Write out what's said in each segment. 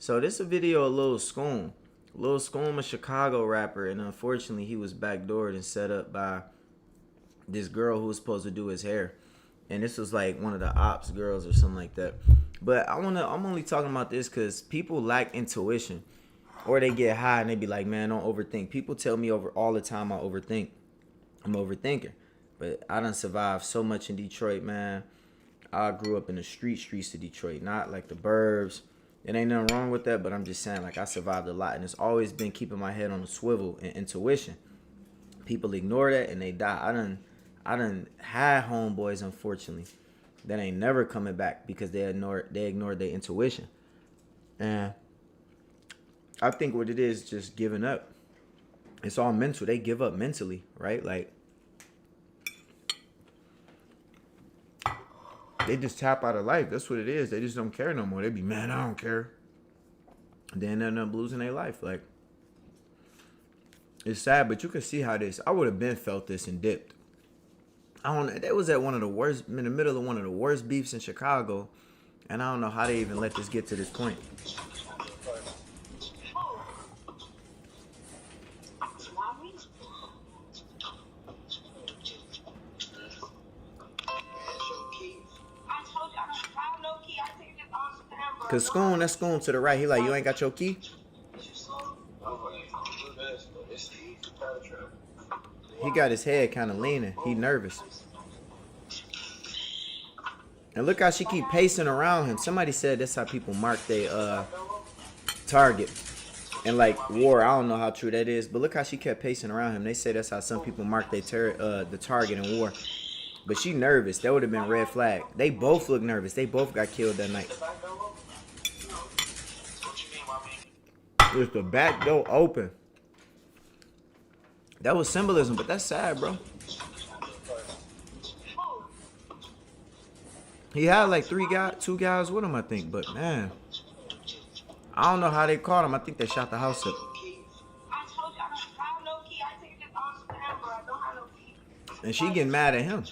So this is a video of Lil Scoom. Lil Scoom, a Chicago rapper, and unfortunately he was backdoored and set up by this girl who was supposed to do his hair. And this was like one of the ops girls or something like that. But I'm only talking about this because people lack intuition. Or they get high and they be like, man, don't overthink. People tell me over all the time I overthink. I'm overthinking. But I done survived so much in Detroit, man. I grew up in the streets of Detroit, not like the burbs. It ain't nothing wrong with that, but I'm just saying, like, I survived a lot. And it's always been keeping my head on the swivel and intuition. People ignore that and they die. I done had homeboys, unfortunately, that ain't never coming back because they ignored their intuition. And I think what it is just giving up. It's all mental. They give up mentally, right? Like, they just tap out of life. That's what it is. They just don't care no more. They be, man, I don't care. Then they end up losing their life. Like, it's sad, but you can see how this. I would have been felt this and dipped. I don't know. They was at one of the worst, in the middle of one of the worst beefs in Chicago, and I don't know how they even let this get to this point. Cause that's Scoon to the right. He like, you ain't got your key? He got his head kind of leaning. He nervous. And look how she keep pacing around him. Somebody said that's how people mark their target. And like war, I don't know how true that is, but look how she kept pacing around him. They say that's how some people mark their the target in war. But she nervous. That would have been red flag. They both look nervous. They both got killed that night. With the back door open. That was symbolism, but that's sad, bro. He had like two guys with him, I think. But man, I don't know how they caught him. I think they shot the house up. And she getting mad at him.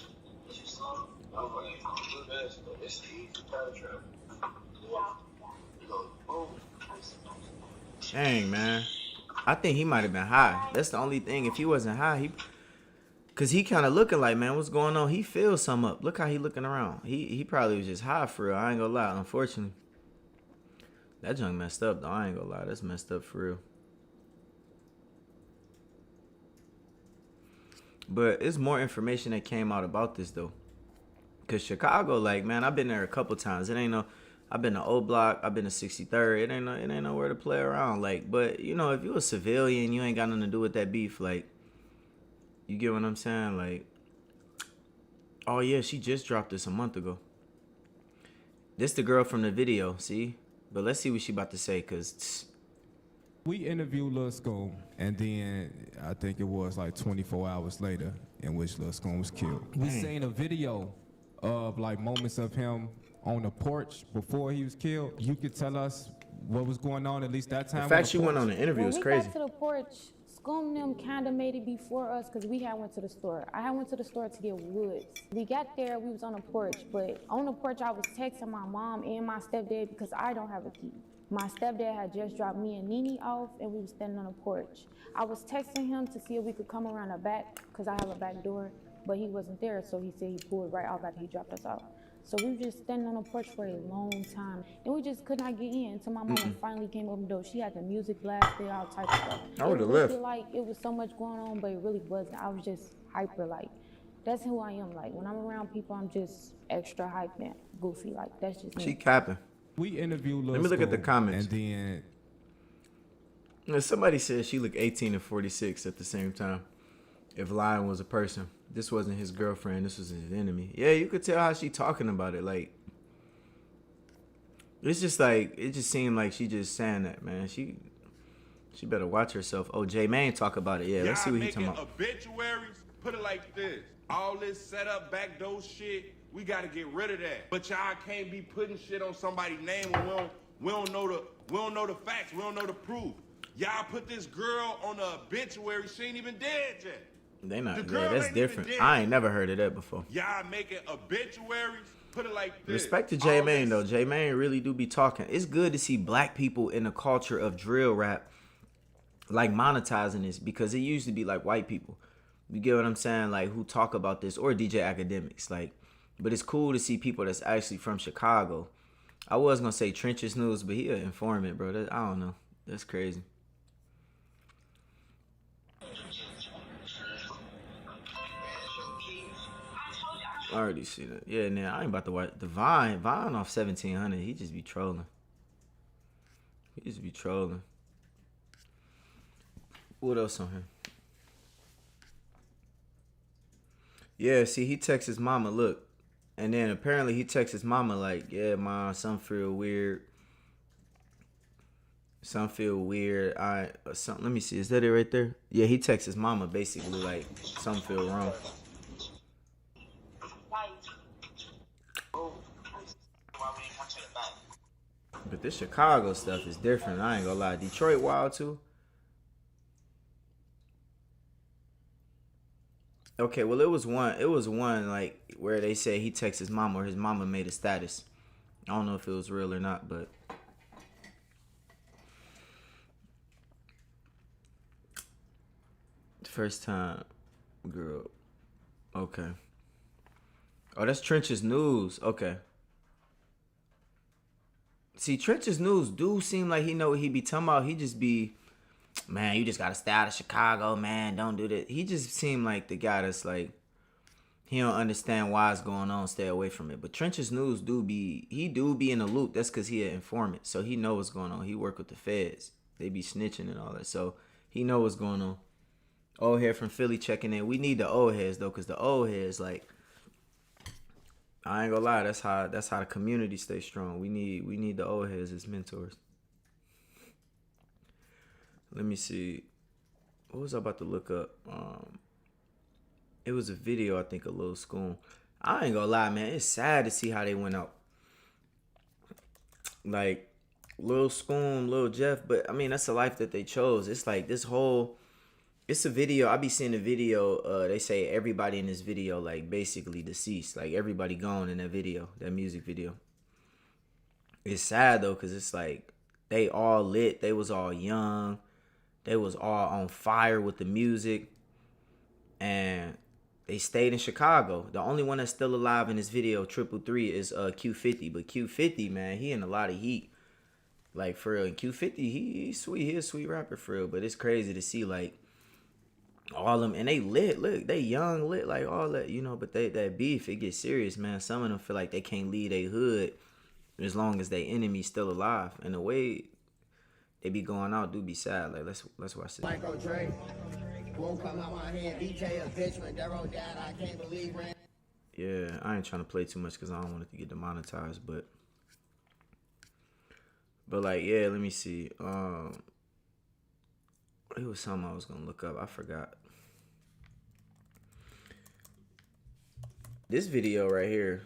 Dang, man. I think he might have been high. That's the only thing. If he wasn't high, cause he kind of looking like, man, what's going on? He feels something up. Look how he looking around. He probably was just high for real. I ain't gonna lie. Unfortunately, that junk messed up though. I ain't gonna lie. That's messed up for real. But it's more information that came out about this though. Cause Chicago, like, man, I've been there a couple times. It ain't no. I've been to O Block. I've been to 63rd. It ain't nowhere to play around. Like, but you know, if you a civilian, you ain't got nothing to do with that beef. Like, you get what I'm saying? Like, oh yeah, she just dropped this a month ago. This the girl from the video, see? But let's see what she about to say, cause we interviewed Lil Scoom, and then I think it was like 24 hours later in which Lil Scoom was killed. We seen a video of like moments of him on the porch before he was killed. You could tell us what was going on at least that time. The fact she went on the interview is crazy. When we got to the porch, Scoom them kind of made it before us because we had went to the store. I had went to the store to get woods. We got there, we was on the porch, but on the porch I was texting my mom and my stepdad because I don't have a key. My stepdad had just dropped me and Nene off and we was standing on the porch. I was texting him to see if we could come around the back because I have a back door, but he wasn't there, so he said he pulled right out after he dropped us off. So we were just standing on the porch for a long time. And we just could not get in until my mama finally came over the door. She had the music blasted, all types of stuff. I would have left. Like it was so much going on, but it really wasn't. I was just hyper, like, that's who I am. Like, when I'm around people, I'm just extra hype and goofy. Like, that's just me. She capping. We interviewed Lil Let me look at the comments. And then now, somebody said she looked 18 and 46 at the same time. If Lion was a person, this wasn't his girlfriend, this was his enemy. Yeah, you could tell how she talking about it. Like, it's just like, it just seemed like she just saying that, man. She better watch herself. Oh, J Mane talk about it. Yeah, let's see what he talking about. Obituaries, put it like this. All this setup, backdoor shit, we gotta get rid of that. But y'all can't be putting shit on somebody's name when we don't know the facts, we don't know the proof. Y'all put this girl on the obituary, she ain't even dead yet. They not. Yeah, that's different. I ain't never heard of that before. Y'all making obituaries, put it like this. Respect to J Mane though. J Mane really do be talking. It's good to see black people in the culture of drill rap like monetizing this, because it used to be like white people. You get what I'm saying? Like who talk about this, or DJ Academics. Like, but it's cool to see people that's actually from Chicago. I was gonna say Trenches News, but he an informant, bro. I don't know. That's crazy. I already seen it. Yeah, nah, I ain't about to watch the Vine off 1700. He just be trolling. He just be trolling. What else on here? Yeah, see, he texts his mama, look. And then apparently he texts his mama like, yeah, mom, something feel weird. Some feel weird. Let me see. Is that it right there? Yeah, he texts his mama basically like, something feel wrong. But this Chicago stuff is different. I ain't gonna lie. Detroit wild too. Okay, well it was one like where they say he texted his mama or his mama made a status. I don't know if it was real or not, but first time girl. Okay. Oh, that's Trench's News. Okay. See, Trench's News do seem like he know what he be talking about. He just be, man, you just gotta stay out of Chicago, man. Don't do that. He just seemed like the guy that's like, he don't understand why it's going on. Stay away from it. But Trench's News do be in the loop. That's because he an informant, so he know what's going on. He work with the feds. They be snitching and all that, so he know what's going on. Old head from Philly checking in. We need the old heads though, cause the old heads like. I ain't gonna lie, that's how the community stays strong. We need the old heads as mentors. Let me see. What was I about to look up? It was a video, I think, of Lil School. I ain't gonna lie, man. It's sad to see how they went out. Like, Lil School, Lil Jeff, but I mean, that's the life that they chose. It's like this whole... It's a video. I be seeing the video. They say everybody in this video, like, basically deceased. Like, everybody gone in that video, that music video. It's sad, though, because it's like, they all lit. They was all young. They was all on fire with the music. And they stayed in Chicago. The only one that's still alive in this video, 333, is Q50. But Q50, man, he in a lot of heat. Like, for real. And Q50, he's sweet. He a sweet rapper, for real. But it's crazy to see, like, all them, and they lit, look, they young, lit, like all that, you know, but that beef, it gets serious, man. Some of them feel like they can't leave their hood as long as their enemy's still alive. And the way they be going out do be sad. Like, let's watch this. Michael Drake won't come out my hand. BJ a bitch when Darrow died. I can't believe ran. Yeah, I ain't trying to play too much because I don't want it to get demonetized, but like, yeah, let me see. It was something I was gonna look up. I forgot. This video right here,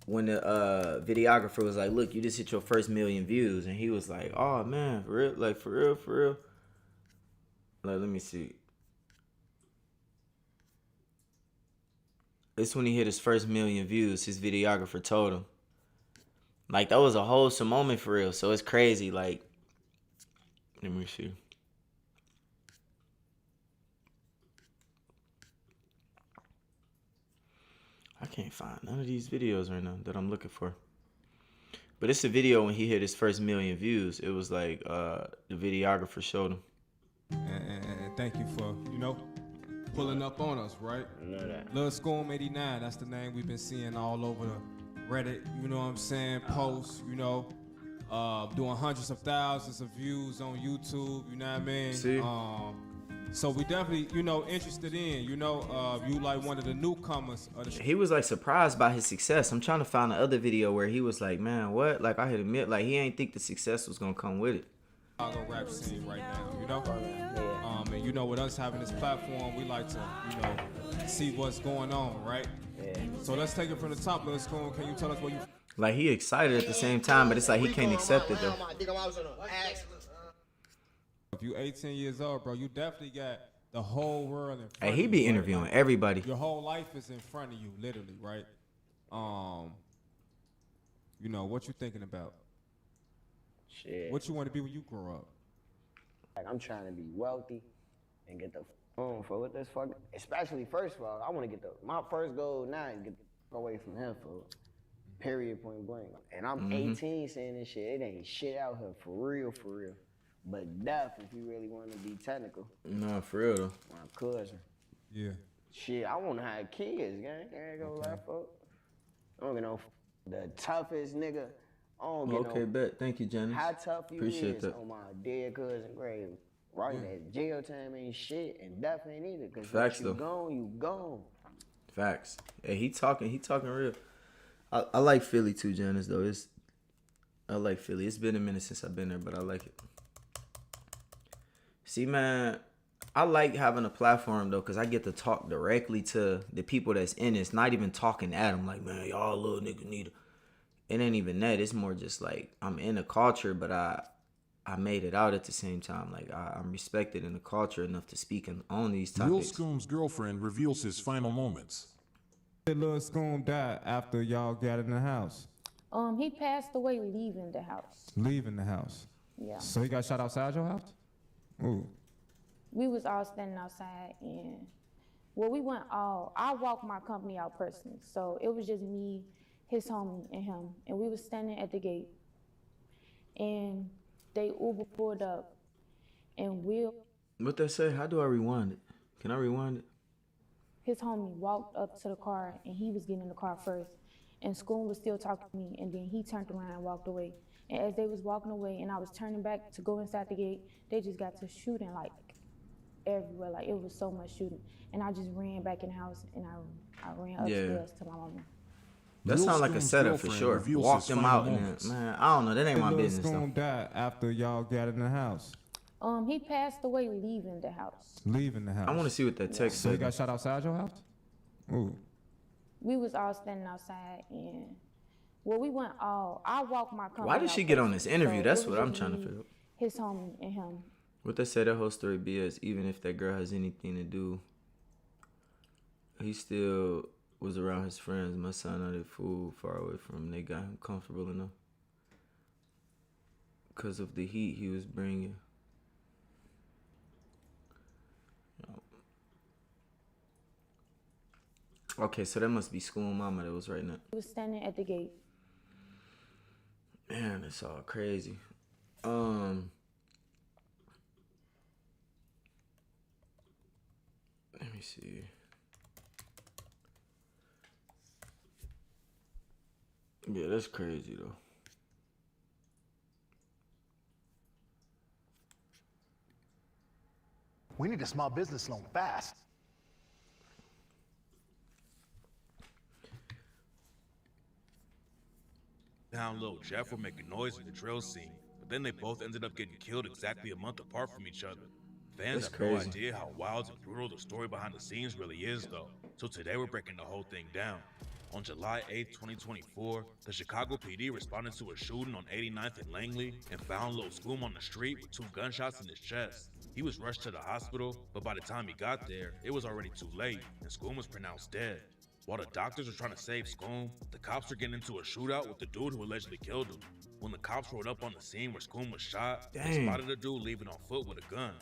when the videographer was like, "Look, you just hit your first 1 million views," and he was like, "Oh man, for real? Like for real?" Like, let me see. It's when he hit his first 1 million views. His videographer told him. Like, that was a wholesome moment for real. So it's crazy. Like, let me see. I can't find none of these videos right now that I'm looking for. But it's a video when he hit his first 1 million views. It was like the videographer showed him. And thank you for, pulling up on us, right? I know that. Lil School 89, that's the name we've been seeing all over the Reddit, you know what I'm saying? Posts, doing hundreds of thousands of views on YouTube, you know what I mean? See? So we definitely, interested in, you like one of the newcomers of the He was like surprised by his success. I'm trying to find the other video where he was like, man, what? Like, I had admit, like, he ain't think the success was gonna come with it. Chicago rap scene right now, and with us having this platform, we like to, see what's going on, right? Yeah. So let's take it from the top. Let's go. Can you tell us what you... Like, he excited at the same time, but it's like he can't accept it though. If you 18 years old, bro, you definitely got the whole world in front Hey, of he you. be interviewing everybody. Your whole life is in front of you, literally, right? you know, what you thinking about? Shit. What you want to be when you grow up? Like, I'm trying to be wealthy and get the phone for what this fuck. Especially, first of all, I want to get my first goal now is get the fuck away from him for period, point blank. And I'm 18 saying this shit. It ain't shit out here for real, for real. But death, if you really want to be technical. No, for real though. My cousin. Yeah. Shit, I want to have kids, gang. I ain't gonna lie, folks. I don't get no the toughest nigga. I don't get Okay, no bet. Thank you, Janice. how tough you Appreciate is that. on my dead cousin grave. Right, that jail time ain't shit, and death ain't either. Cause Facts, once you though. gone, you gone. Facts. Hey, he talking real. I like Philly too, Janice, though. I like Philly. It's been a minute since I've been there, but I like it. See, man, I like having a platform, though, because I get to talk directly to the people that's in it. It's not even talking at them like, man, y'all little nigga need it ain't even that. It's more just like I'm in a culture, but I made it out at the same time. Like I'm respected in the culture enough to speak on these Lil topics. Scoom's girlfriend reveals his final moments. Did Lil Scoom die after y'all got in the house? He passed away leaving the house. Leaving the house. Yeah. So he got shot outside your house? Ooh. We was all standing outside and I walked my company out personally. So it was just me, his homie, and him. And we was standing at the gate. And they Uber pulled up and What that say? How do I rewind it? Can I rewind it? his homie walked up to the car and he was getting in the car first. And Scoom was still talking to me and then he turned around and walked away. And as they was walking away and I was turning back to go inside the gate, they just got to shooting like everywhere. Like it was so much shooting. And I just ran back in the house and I ran upstairs to my mama. That Lil sounds like a Scoom's setup for girlfriend sure. reveals Walk his them final out, and moments. man, I don't know. That ain't my Did Lil business though. Scoom die after y'all got in the house? He passed away leaving the house. Leaving the house. I want to see what that text So he said. got shot outside your house? Ooh. We was all standing outside and I walked my company Why did out she get on first. this interview? So That's it what was I'm just trying to me, figure out. His homie and him. What they say, that whole story BS. Even if that girl has anything to do, he still was around his friends. My son out of food far away from him. They got him comfortable enough because of the heat he was bringing. Okay, so that must be school mama that was writing that. He was standing at the gate. Man, it's all crazy. Let me see. Yeah, that's crazy though. We need a small business loan fast. Down low, Jeff were making noise in the drill scene, but then they both ended up getting killed exactly a month apart from each other. Fans That's have no crazy. idea how wild and brutal the story behind the scenes really is, though. So today we're breaking the whole thing down. On July 8, 2024, the Chicago PD responded to a shooting on 89th and Langley and found Lil Scoom on the street with 2 gunshots in his chest. He was rushed to the hospital, but by the time he got there, it was already too late, and Scoom was pronounced dead. While the doctors were trying to save Scoom, the cops were getting into a shootout with the dude who allegedly killed him. When the cops rolled up on the scene where Scoom was shot, they Dang. spotted a dude leaving on foot with a gun.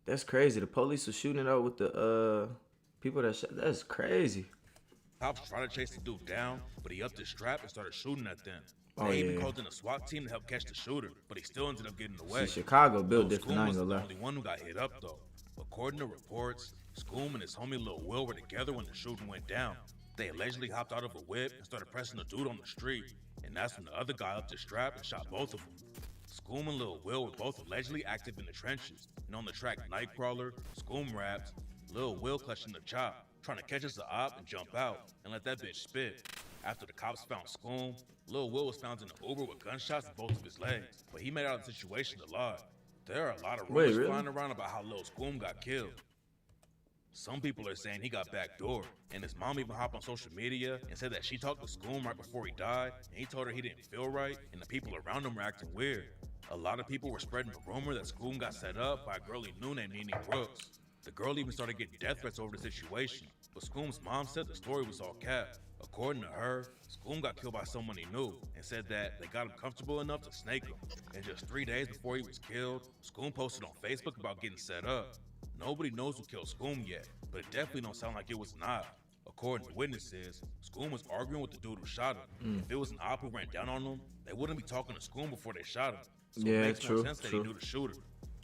That's crazy. The police were shooting it out with the people that shot. That's crazy. Cops tried to chase the dude down, but he upped his strap and started shooting at them. Oh, They even yeah. called in a SWAT team to help catch the shooter, but he still ended up getting away. See, Chicago built Lil different, Scoom I ain't was gonna the lie. only one who got hit up though. According to reports, Scoom and his homie Lil Will were together when the shooting went down. They allegedly hopped out of a whip and started pressing the dude on the street, and that's when the other guy upped his strap and shot both of them. Scoom and Lil Will were both allegedly active in the trenches, and on the track Nightcrawler, Scoom rapped, Lil Will clutching the chop, trying to catch us the op and jump out, and let that bitch spit. After the cops found Scoom, Lil Will was found in an Uber with gunshots in both of his legs, but he made out of the situation alive. There are a lot of Wait, rumors really? flying around about how Lil Scoom got killed. Some people are saying he got backdoored, and his mom even hopped on social media and said that she talked to Scoom right before he died, and he told her he didn't feel right, and the people around him were acting weird. A lot of people were spreading the rumor that Scoom got set up by a girl he knew named Nene Brooks. The girl even started getting death threats over the situation, but Scoom's mom said the story was all cap. According to her, Scoom got killed by someone he knew and said that they got him comfortable enough to snake him. And just 3 days before he was killed, Scoom posted on Facebook about getting set up. Nobody knows who killed Scoom yet, but it definitely don't sound like it was an op. According to witnesses, Scoom was arguing with the dude who shot him. If it was an op who ran down on him, they wouldn't be talking to Scoom before they shot him. So Yeah, it makes true, more sense that he true. knew the shooter.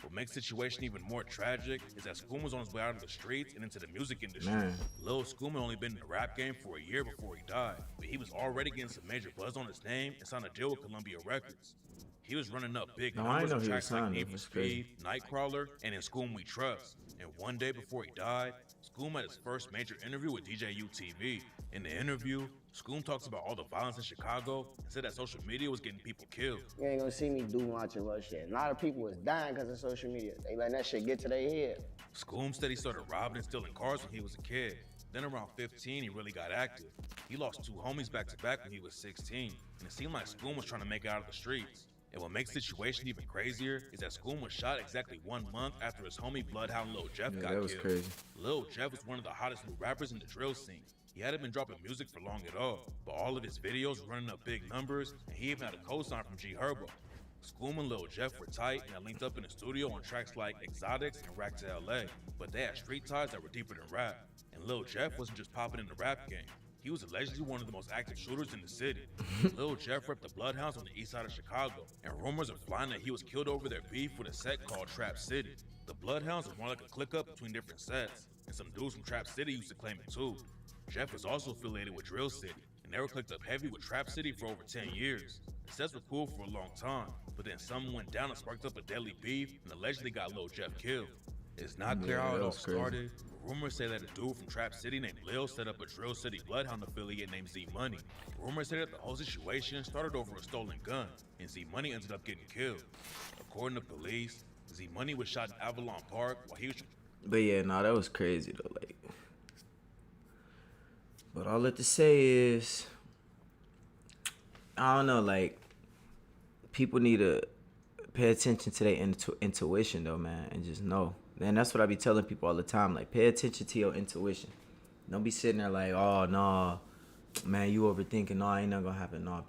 What makes the situation even more tragic is that Scoom was on his way out of the streets and into the music industry. Man. Lil Scoom had only been in the rap game for a year before he died, but he was already getting some major buzz on his name and signed a deal with Columbia Records. He was running up big No, I numbers know on he was tracks like signed. Need for That's crazy. Speed, Nightcrawler, and in Scoom We Trust. And one day before he died, Scoom had his first major interview with DJ UTV. In the interview, Scoom talks about all the violence in Chicago and said that social media was getting people killed. You ain't gonna see me do much of that shit. A lot of people was dying because of social media. They letting that shit get to their head. Scoom said he started robbing and stealing cars when he was a kid. Then around 15, he really got active. He lost 2 homies back to back when he was 16, and it seemed like Scoom was trying to make it out of the streets. And what makes the situation even crazier is that Scoom was shot exactly 1 month after his homie Bloodhound Lil Jeff Yeah, got that was killed. crazy. Lil Jeff was one of the hottest new rappers in the drill scene. He hadn't been dropping music for long at all, but all of his videos were running up big numbers, and he even had a co-sign from G Herbo. Scoom and Lil Jeff were tight and had linked up in the studio on tracks like Exotics and Rack to LA, but they had street ties that were deeper than rap. And Lil Jeff wasn't just popping in the rap game. He was allegedly one of the most active shooters in the city. Lil Jeff repped the Bloodhounds on the east side of Chicago, and rumors are flying that he was killed over their beef with a set called Trap City. The Bloodhounds are more like a click-up between different sets, and some dudes from Trap City used to claim it too. Jeff was also affiliated with Drill City, and they were clicked up heavy with Trap City for over 10 years. The sets were cool for a long time, but then something went down and sparked up a deadly beef and allegedly got Lil Jeff killed. It's not clear Yeah, how it that all was crazy. started, but rumors say that a dude from Trap City named Lil set up a Drill City Bloodhound affiliate named Z Money. Rumors say that the whole situation started over a stolen gun, and Z Money ended up getting killed. According to police, Z Money was shot in Avalon Park while he was But yeah, no, that was crazy though. Like, but all I have to say is, I don't know. Like, people need to pay attention to their intuition though, man, and just know. And that's what I be telling people all the time. Like, pay attention to your intuition. Don't be sitting there like, oh no, man, you overthinking. No, ain't not gonna happen. No,